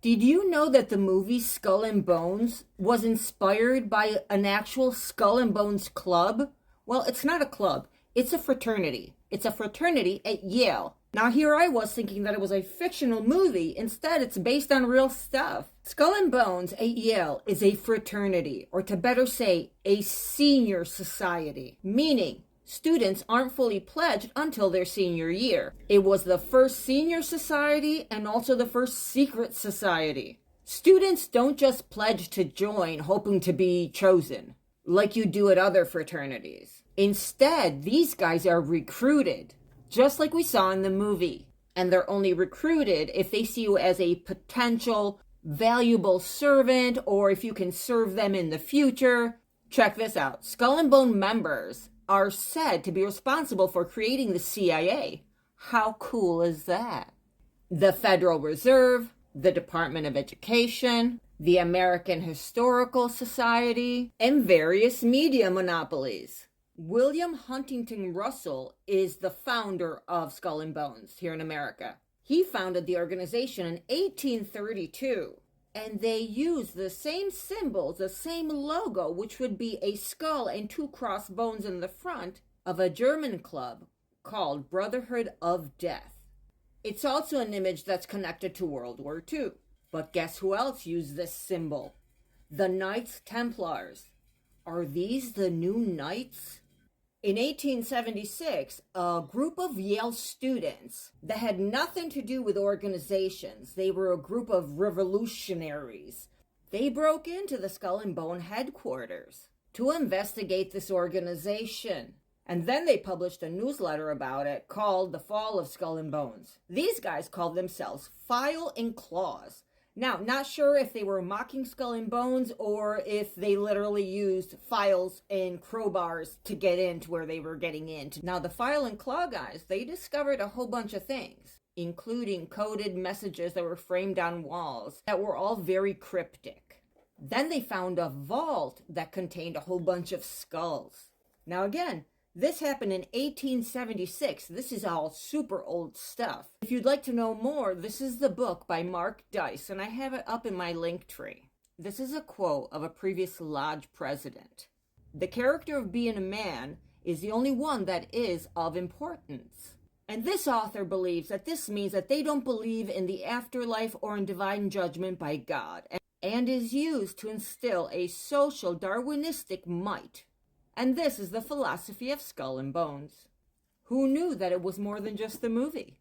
Did you know that the movie Skull and Bones was inspired by an actual Skull and Bones club? Well, it's not a club, it's a fraternity. It's a fraternity at Yale. Now, here I was thinking that it was a fictional movie. Instead, it's based on real stuff. Skull and Bones at Yale is a fraternity, or to better say, a senior society, meaning students aren't fully pledged until their senior year. It was the first senior society and also the first secret society. Students don't just pledge to join hoping to be chosen, like you do at other fraternities. Instead, these guys are recruited, just like we saw in the movie. And they're only recruited if they see you as a potential valuable servant or if you can serve them in the future. Check this out. Skull and Bone members are said to be responsible for creating the CIA. How cool is that? The Federal Reserve, the Department of Education, the American Historical Society, and various media monopolies. William Huntington Russell is the founder of Skull and Bones here in America. He founded the organization in 1832. And they use the same symbols, the same logo, which would be a skull and two crossbones in the front of a German club called Brotherhood of Death. It's also an image that's connected to World War II. But guess who else used this symbol? The Knights Templars. Are these the new Knights? In 1876, a group of Yale students that had nothing to do with organizations, they were a group of revolutionaries. They broke into the Skull and Bone headquarters to investigate this organization. And then they published a newsletter about it called The Fall of Skull and Bones. These guys called themselves File and Claws. Now, not sure if they were mocking Skull and Bones or if they literally used files and crowbars to get into where they were getting into. Now, the File and Claw guys, they discovered a whole bunch of things, including coded messages that were framed on walls that were all very cryptic. Then they found a vault that contained a whole bunch of skulls. Now, again, this happened in 1876. This is all super old stuff. If you'd like to know more, this is the book by Mark Dice, and I have it up in my link tree. This is a quote of a previous lodge president. The character of being a man is the only one that is of importance. And this author believes that this means that they don't believe in the afterlife or in divine judgment by God, and is used to instill a social Darwinistic might. And this is the philosophy of Skull and Bones. Who knew that it was more than just the movie?